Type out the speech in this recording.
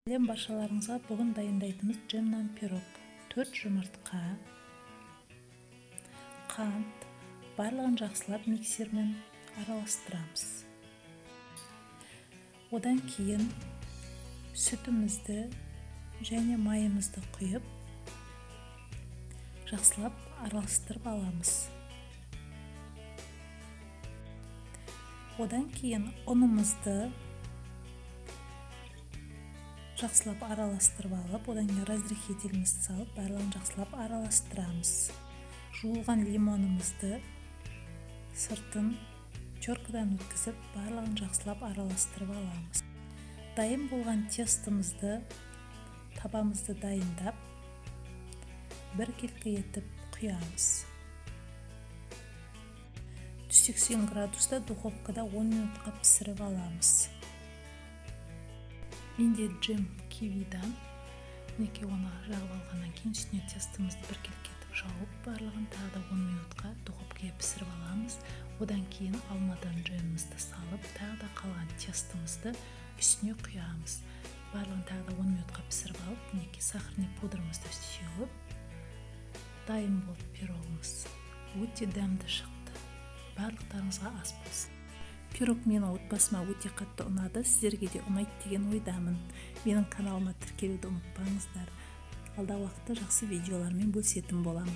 Сәлем баршаларыңызға. Бүгін дайындайтынымыз джемнан пирог. 4 жұмыртқа, қант, барлығын жақсылап миксермен араластырамыз. Одан кейін сүтімізді және майымызды құйып, жақсылап араластырып аламыз. Одан кейін ұнымызды жақсылап араластырып алып, одан кейін разрыхителімізді салып, барлығын жақсылап араластырамыз. Жуылған лимонымызды сыртын теркадан өткізіп, барлығын жақсылап араластырып аламыз. Дайын болған тестімізді, табамызды дайындап, біркелкі етіп құямыз. 180 градуста духовкада 10 минутқа пісіріп аламыз. Менде джем кивидан. Неке оны жағып алғаннан кейін үстіне тестімізді біркелкі етіп жауып, барлығын тағы да 10 минутқа духовкаға пісіріп аламыз. Одан кейін алмадан джемімізді салып, тағы да қалған тестімізді үстіне құямыз. Барлығын тағы да 10 минутқа пісіріп алып, неке сахарный пудрымызды сеуіп, дайын болды пирогымыз. Өте дәмді шықты. Барлықтарыңызға ас болсын. Пирог менің отбасыма өте қатты ұнады. Сіздерге де ұнайды деген ойдамын. Менің каналыма тіркелуді ұмытпаңыздар. Алдағы уақытта жақсы видеолармен бөлісетін боламын.